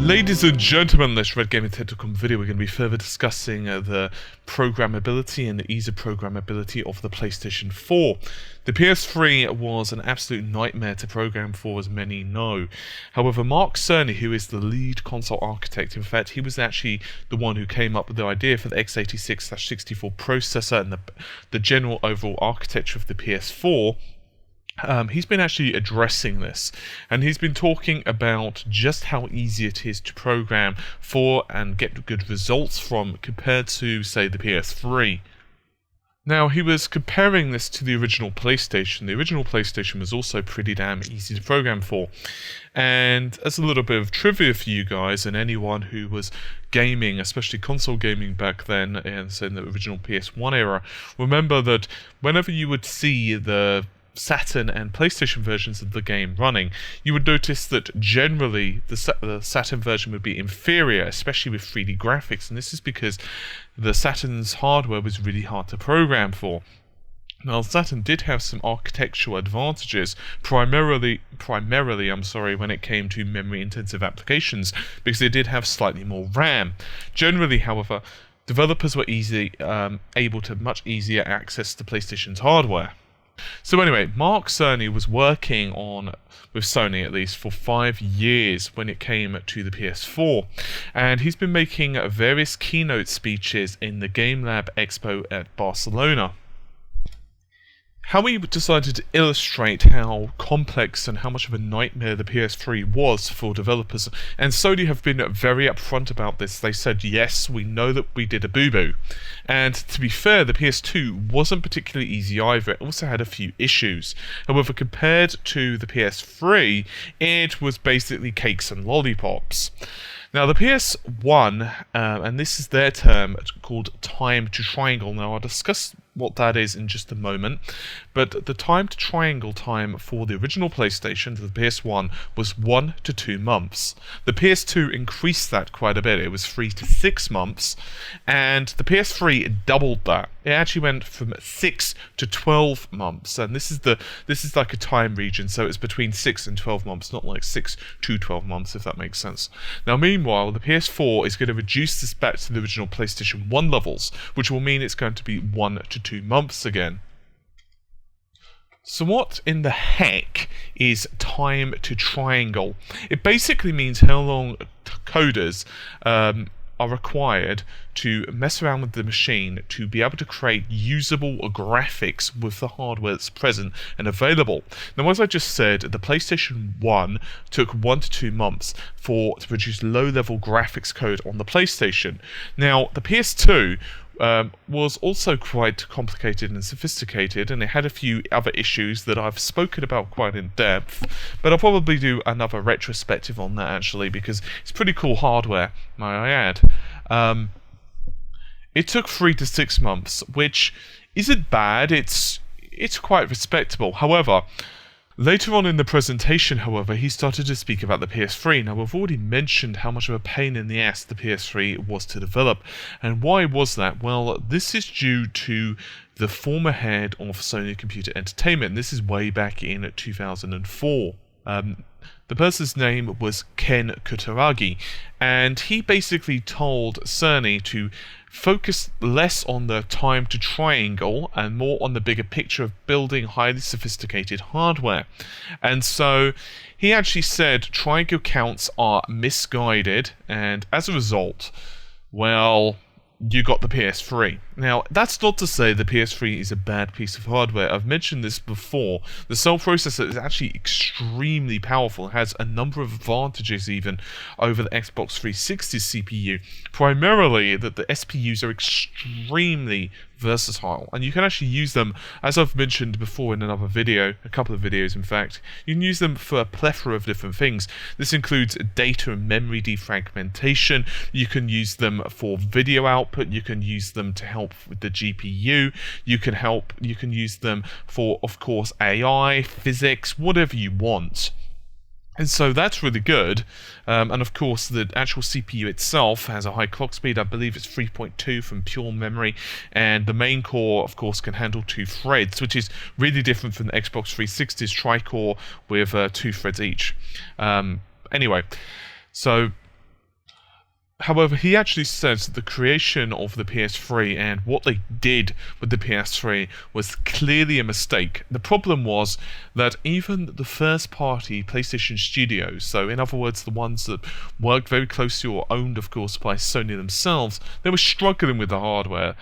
Ladies and gentlemen, this Red Gaming Tentacom video, we're going to be further discussing the programmability and the ease of programmability of the PlayStation 4. The PS3 was an absolute nightmare to program for, as many know. However, Mark Cerny, who is the lead console architect, in fact, he was actually the one who came up with the idea for the X86-64 processor and the general overall architecture of the PS4. He's been actually addressing this, and he's been talking about just how easy it is to program for and get good results from compared to, say, the PS3. Now, he was comparing this to the original PlayStation. The original PlayStation was also pretty damn easy to program for. And as a little bit of trivia for you guys and anyone who was gaming, especially console gaming back then, and say in the original PS1 era, remember that whenever you would see the Saturn and PlayStation versions of the game running, you would notice that generally the Saturn version would be inferior, especially with 3D graphics, and this is because the Saturn's hardware was really hard to program for. Now, Saturn did have some architectural advantages, primarily, when it came to memory-intensive applications, because it did have slightly more RAM. Generally, however, developers were able to much easier access the PlayStation's hardware. So anyway, Mark Cerny was working with Sony at least for 5 years when it came to the PS4, and he's been making various keynote speeches in the Game Lab Expo at Barcelona. How he decided to illustrate how complex and how much of a nightmare the PS3 was for developers, and Sony have been very upfront about this. They said, yes, we know that we did a boo-boo. And to be fair, the PS2 wasn't particularly easy either. It also had a few issues. However, compared to the PS3, it was basically cakes and lollipops. Now, the PS1, and this is their term called time to triangle. Now, I'll discuss what that is in just a moment, but the time to triangle time for the original PlayStation, the PS1, was 1 to 2 months. The PS2 increased that quite a bit. It was 3 to 6 months, and the PS3 doubled that. It actually went from 6 to 12 months, and this is like a time region, so it's between 6 and 12 months, not like 6 to 12 months, if that makes sense. Now, meanwhile, the PS4 is going to reduce this back to the original PlayStation 1 levels, which will mean it's going to be 1 to 2 months again. So what in the heck is time to triangle? It basically means how long coders are required to mess around with the machine to be able to create usable graphics with the hardware that's present and available. Now, as I just said, the PlayStation 1 took 1 to 2 months to produce low-level graphics code on the PlayStation. Now, the PS2 was also quite complicated and sophisticated, and it had a few other issues that I've spoken about quite in depth, but I'll probably do another retrospective on that actually, because it's pretty cool hardware, may I add. It took 3 to 6 months, which isn't bad. It's quite respectable. However, later on in the presentation, however, he started to speak about the PS3. Now, we've already mentioned how much of a pain in the ass the PS3 was to develop. And why was that? Well, this is due to the former head of Sony Computer Entertainment. This is way back in 2004. The person's name was Ken Kutaragi, and he basically told Cerny to focus less on the time to triangle and more on the bigger picture of building highly sophisticated hardware. And so he actually said triangle counts are misguided, and as a result, well, you got the PS3. Now, that's not to say the PS3 is a bad piece of hardware. I've mentioned this before. The cell processor is actually extremely powerful. It has a number of advantages even over the Xbox 360's CPU. Primarily that the SPUs are extremely versatile, and you can actually use them, as I've mentioned before in another video, a couple of videos in fact, you can use them for a plethora of different things. This includes data and memory defragmentation, you can use them for video output, you can use them to help with the GPU, you can use them for, of course, AI, physics, whatever you want. And so that's really good, and of course the actual CPU itself has a high clock speed. I believe it's 3.2 from pure memory, and the main core of course can handle 2 threads, which is really different from the Xbox 360's tri-core with 2 threads each. Anyway, so However, he actually says that the creation of the PS3 and what they did with the PS3 was clearly a mistake. The problem was that even the first-party PlayStation studios, so in other words, the ones that worked very closely or owned, of course, by Sony themselves, they were struggling with the hardware.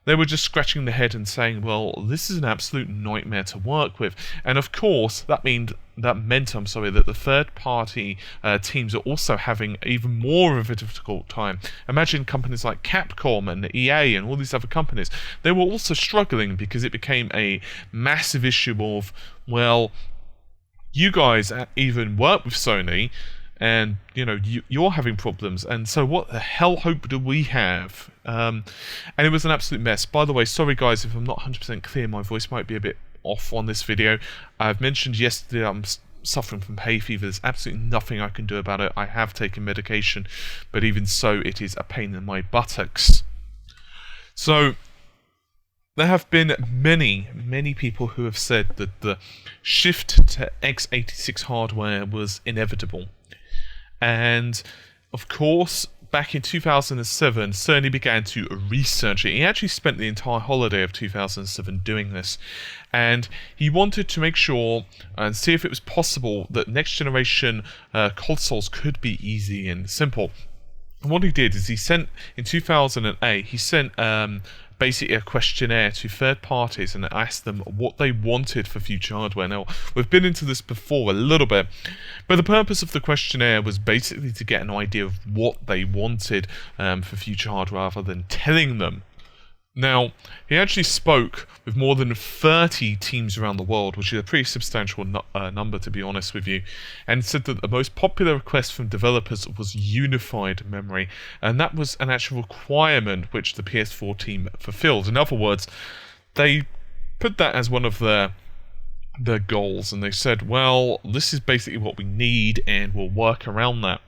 They were just scratching their head and saying, well, this is an absolute nightmare to work with. And of course, that meant that the third-party teams are also having even more of a difficult time. Imagine companies like Capcom and EA and all these other companies. They were also struggling because it became a massive issue of, well, you guys even work with Sony, and you're having problems, and so what the hell hope do we have? And it was an absolute mess. By the way, sorry guys if I'm not 100% clear, my voice might be a bit off on this video. I've mentioned yesterday I'm suffering from hay fever. There's absolutely nothing I can do about it. I have taken medication, but even so, it is a pain in my buttocks. So there have been many people who have said that the shift to X86 hardware was inevitable. And of course, back in 2007, Cerny began to research it. He actually spent the entire holiday of 2007 doing this. And he wanted to make sure and see if it was possible that next generation consoles could be easy and simple. And what he did is in 2008, he sent basically a questionnaire to third parties and asked them what they wanted for future hardware. Now, we've been into this before a little bit, but the purpose of the questionnaire was basically to get an idea of what they wanted for future hardware rather than telling them. Now, he actually spoke with more than 30 teams around the world, which is a pretty substantial number, to be honest with you, and said that the most popular request from developers was unified memory, and that was an actual requirement which the PS4 team fulfilled. In other words, they put that as one of their goals, and they said, well, this is basically what we need, and we'll work around that.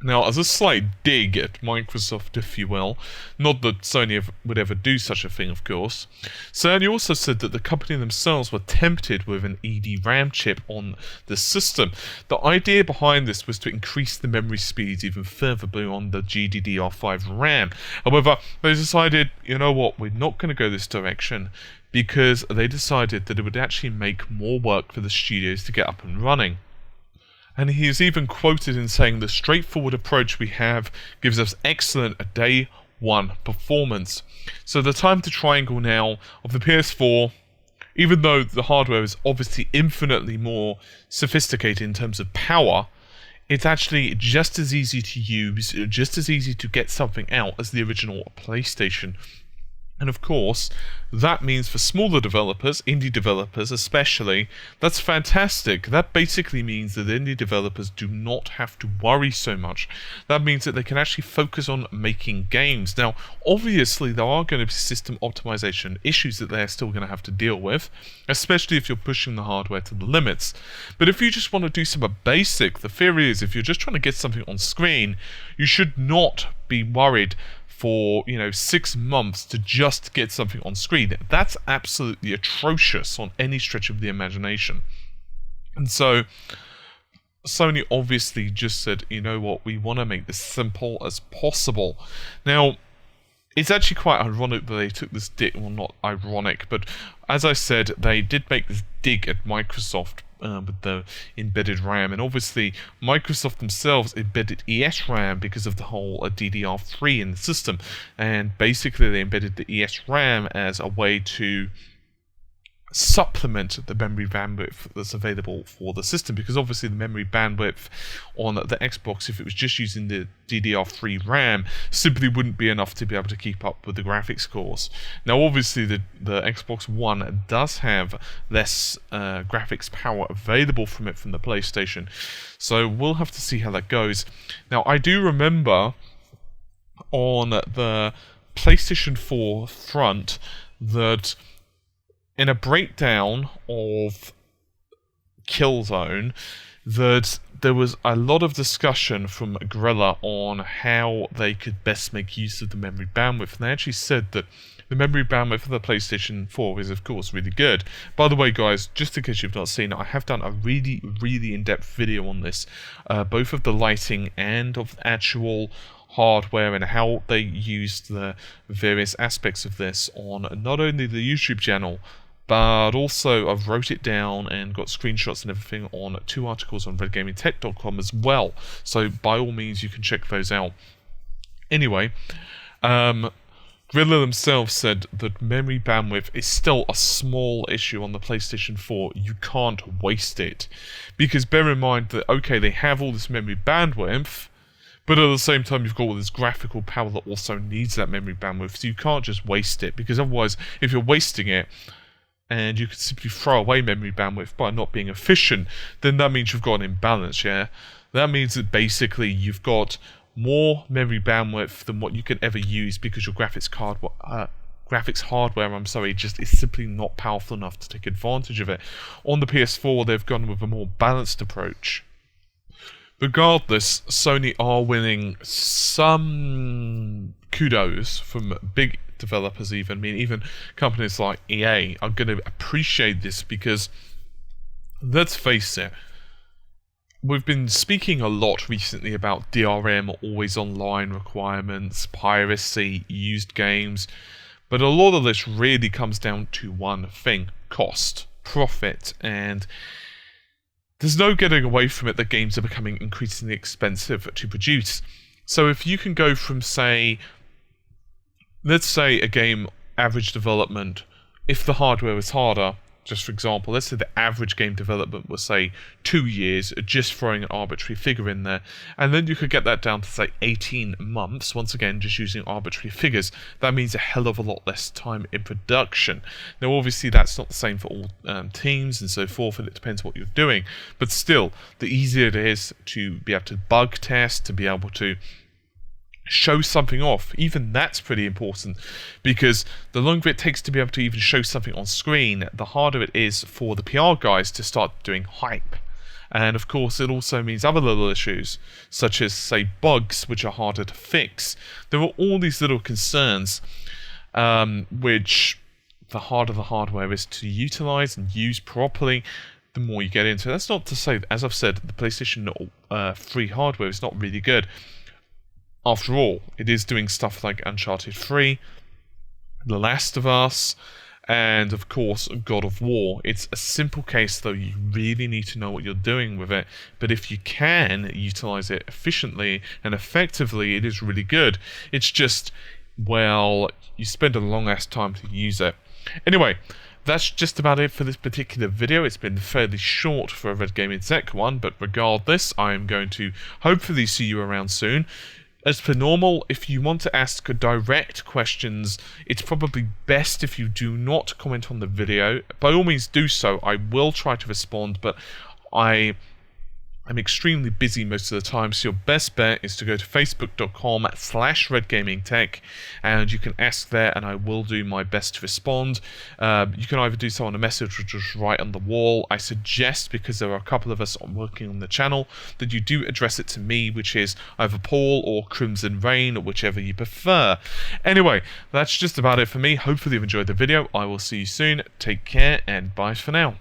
Now, as a slight dig at Microsoft, if you will, not that Sony would ever do such a thing, of course, Cerny also said that the company themselves were tempted with an EDRAM chip on the system. The idea behind this was to increase the memory speeds even further beyond the GDDR5 RAM. However, they decided, you know what, we're not going to go this direction, because they decided that it would actually make more work for the studios to get up and running. And he is even quoted in saying the straightforward approach we have gives us excellent day one performance. So the time to triangle now of the PS4, even though the hardware is obviously infinitely more sophisticated in terms of power, it's actually just as easy to use, just as easy to get something out as the original PlayStation. And of course, that means for smaller developers, indie developers especially, that's fantastic. That basically means that indie developers do not have to worry so much. That means that they can actually focus on making games. Now, obviously, there are going to be system optimization issues that they're still going to have to deal with, especially if you're pushing the hardware to the limits. But if you just want to do something basic, the theory is if you're just trying to get something on screen, you should not be worried for 6 months to just get something on screen. That's absolutely atrocious on any stretch of the imagination. And so Sony obviously just said, you know what, we want to make this simple as possible. Now, it's actually quite ironic that they took this dig, well, not ironic, but as I said, they did make this dig at Microsoft with the embedded RAM, and obviously Microsoft themselves embedded ESRAM because of the whole DDR3 in the system, and basically they embedded the ESRAM as a way to supplement the memory bandwidth that's available for the system, because obviously the memory bandwidth on the Xbox, if it was just using the DDR3 RAM, simply wouldn't be enough to be able to keep up with the graphics cores. Now obviously the Xbox One does have less graphics power available from it from the PlayStation, so we'll have to see how that goes. Now I do remember on the PlayStation 4 front that in a breakdown of Killzone, that there was a lot of discussion from Guerrilla on how they could best make use of the memory bandwidth. And they actually said that the memory bandwidth of the PlayStation 4 is, of course, really good. By the way, guys, just in case you've not seen it, I have done a really in-depth video on this, both of the lighting and of the actual hardware and how they used the various aspects of this on not only the YouTube channel, but also I've wrote it down and got screenshots and everything on 2 articles on redgamingtech.com as well. So by all means, you can check those out. Anyway, Gorilla themselves said that memory bandwidth is still a small issue on the PlayStation 4. You can't waste it. Because bear in mind that, okay, they have all this memory bandwidth, but at the same time you've got all this graphical power that also needs that memory bandwidth, so you can't just waste it, because otherwise, if you're wasting it, and you could simply throw away memory bandwidth by not being efficient, then that means you've got an imbalance, yeah? That means that basically you've got more memory bandwidth than what you can ever use because your graphics hardware, just is simply not powerful enough to take advantage of it. On the PS4, they've gone with a more balanced approach. Regardless, Sony are winning some kudos from big developers even. I mean, even companies like EA are going to appreciate this because, let's face it, we've been speaking a lot recently about DRM, always online requirements, piracy, used games, but a lot of this really comes down to one thing: cost, profit, and there's no getting away from it that games are becoming increasingly expensive to produce. So if you can go from, let's say a game average development, if the hardware is harder, just for example, let's say the average game development was, say, 2 years, just throwing an arbitrary figure in there, and then you could get that down to, say, 18 months, once again, just using arbitrary figures. That means a hell of a lot less time in production. Now, obviously, that's not the same for all teams and so forth, and it depends what you're doing, but still, the easier it is to be able to bug test, to be able to show something off, even that's pretty important, because the longer it takes to be able to even show something on screen, the harder it is for the PR guys to start doing hype. And of course, it also means other little issues, such as, say, bugs, which are harder to fix. There are all these little concerns, which the harder the hardware is to utilize and use properly, the more you get into it. That's not to say, as I've said, the PlayStation 3 hardware is not really good. After all, it is doing stuff like Uncharted 3, The Last of Us, and of course God of War. It's a simple case, though. You really need to know what you're doing with it, but if you can utilize it efficiently and effectively, it is really good. It's just, well, you spend a long ass time to use it. Anyway, that's just about it for this particular video. It's been fairly short for a Red Gaming Tech one, but regardless, I am going to hopefully see you around soon. As per normal, if you want to ask direct questions, it's probably best if you do not comment on the video. By all means do so. I will try to respond, but I'm extremely busy most of the time, so your best bet is to go to facebook.com/redgamingtech, and you can ask there, and I will do my best to respond. You can either do so on a message or just write on the wall. I suggest, because there are a couple of us working on the channel, that you do address it to me, which is either Paul or Crimson Rain, or whichever you prefer. Anyway, that's just about it for me. Hopefully you've enjoyed the video. I will see you soon. Take care, and bye for now.